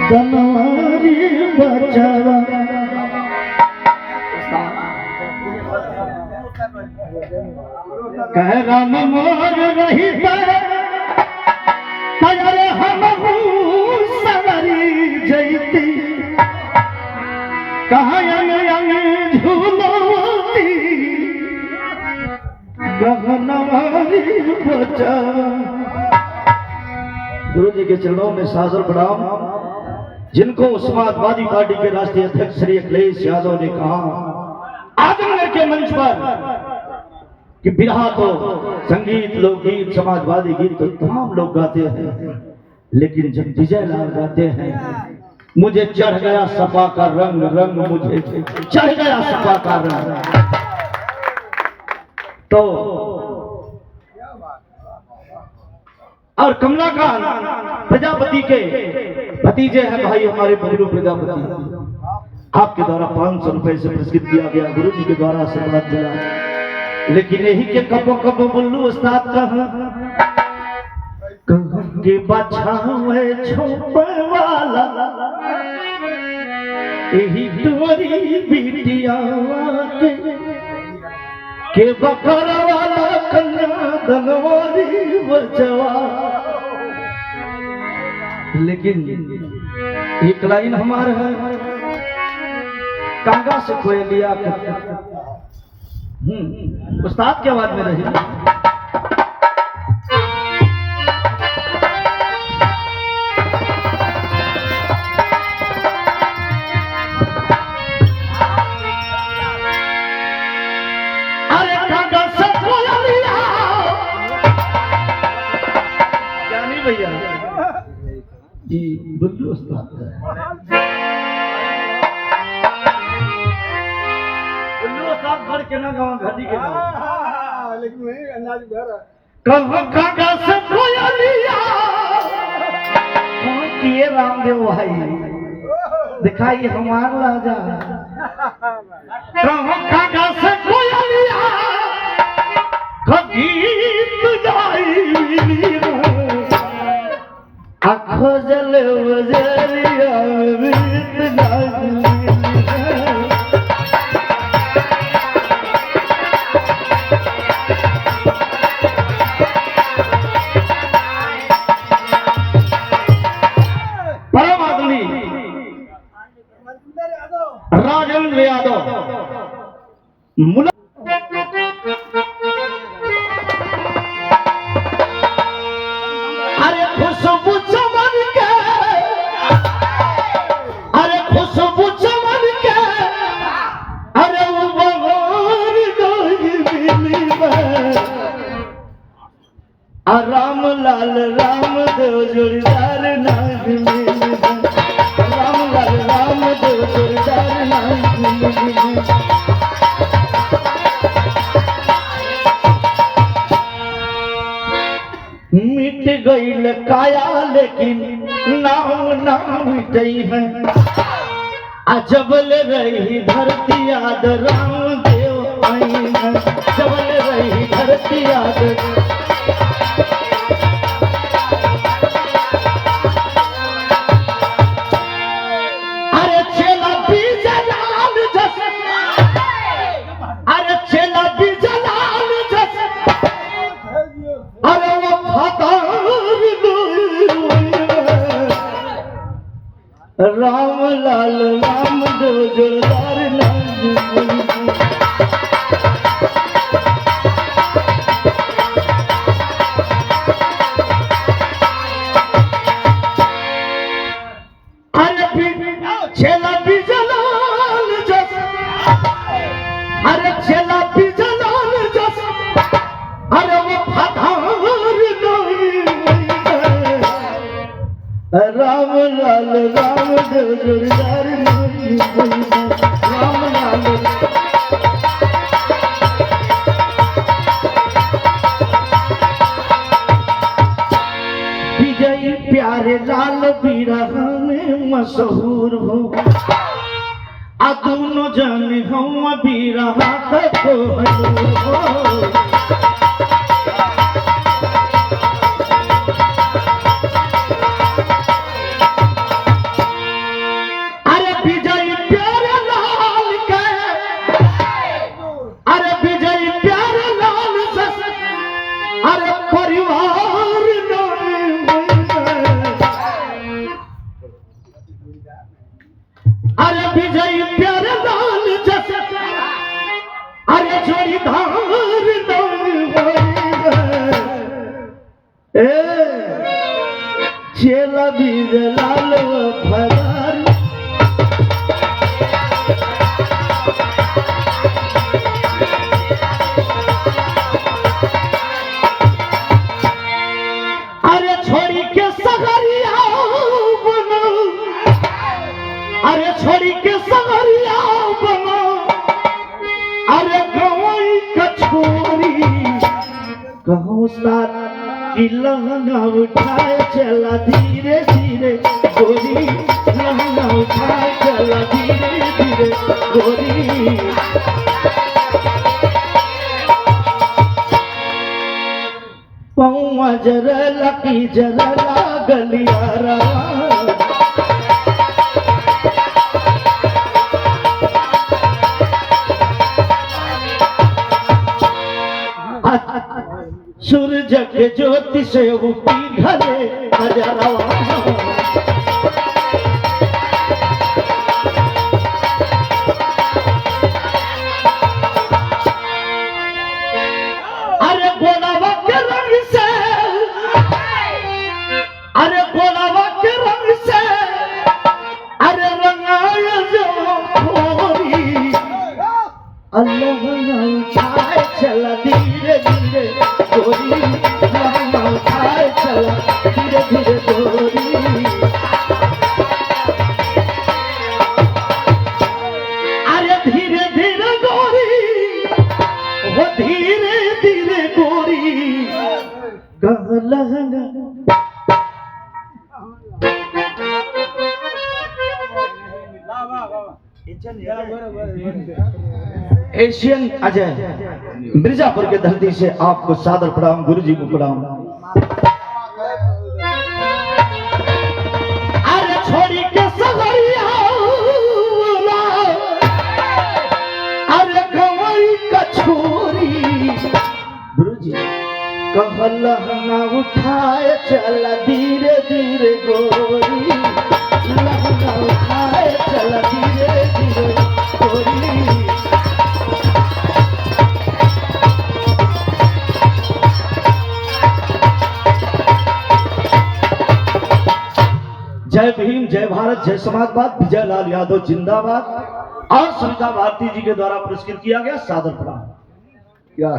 दनवारी बचावा कह राम मोर रही तयरे हम सवरी जैती कहाँ अंग झूलोती गहनवारी बचा। गुरु जी के चरणों में सादर प्रणाम। जिनको समाजवादी पार्टी के राष्ट्रीय अध्यक्ष श्री अखिलेश यादव ने कहा आजमगढ़ के मंच पर कि बिरहा तो संगीत लोकगीत समाजवादी गीत तो तमाम लोग गाते हैं, लेकिन जब विजय लाल गाते हैं मुझे चढ़ गया सपा का रंग, रंग मुझे चढ़ गया सपा का रंग। तो और कमलाकांत प्रजापति के भतीजे हैं भाई हमारे बबलू प्रजापति, आपके द्वारा 500 रुपए से पुरस्कृत किया गया, गुरु जी के द्वारा आशीर्वाद मिला। लेकिन यही के कबो कबो बुल्लू उस्ताद के बछावे छुपे वाला यही तोरी बिटिया के बकर वाला कन्या दनवारी बचवा। लेकिन एक लाइन हमारे है कांगा से कोई लिया उस्ताद के आवाज में रही। अरे कांगा से कोई लिया जानी भैया जी बुल्लू उस्ताद घर के ना गाँव घाटी के गाँव लेकिन वही अंदाज घर कांगा से कोया लिया किए रामदेव भाई दिखाई हमार राजा कांगा से कोया लिया गीत गाई आँखों जले बजरिया गीत गाई। राजेंद्र यादव अरे खुशबू चमन के अरे खुशबू चमन के अरे वो बगोर मिली राम लाल रामदेव जोड़ीदार नाग मिली राम लाल रामदेव जोड़ीदार नाग मिली। मिट गई काया लेकिन नाम ना मिटई है अजबल रही धरती याद रामदेव आई है जबल रही धरती याद। अरे चेला बीजलाल जस अरे चेला बीजलाल जस अरे वो राम लाल रामदेव जोड़ीदार छेला बीजलाल जस अरे छेला बीजलाल जस अरे वो फधार राम लाल रामदेव जोड़ीदार राम लाल। विजयी प्यारे लाल बिरहा में मशहूर हो आ दोनों जन हम बिरहा को चेला बीज लाल वफादार। अरे छोड़ी के सगरिया बनो, अरे छोड़ी के सगरिया बनो, अरे गवई कछोरी कहूँ साथ की लहंगा उठाए चला धीरे धीरे गोरी, लहंगा उठाए चला धीरे धीरे गोरी। पौवा जरला की जरला गलियारा, सूरज के ज्योति से वो पिघले नजरवा। अरे गोलावा के रंग से, अरे गोलावा के रंग से, अरे रंगाया जो खोरी, अल्लाह उठाए चला धीरे धीरे गोरी, लहंगा उठाए चला धीरे धीरे गोरी। अरे धीरे धीरे गोरी, वो धीरे धीरे गोरी, लहंगा एशियन अजय मिर्जापुर के धरती से आपको सादर प्रणाम, गुरु जी को प्रणाम। अरे छोड़ी के सगरिया, अरे गवई कछोरी, गुरु जी लहंगा उठाए चला धीरे धीरे गोरी, लहंगा उठाए चला धीरे धीरे गोरी। जय भीम, जय भारत, जय समाजवाद, विजय लाल यादव जिंदाबाद। और सविता भारती जी के द्वारा पुरस्कृत किया गया सादर प्रणाम। क्या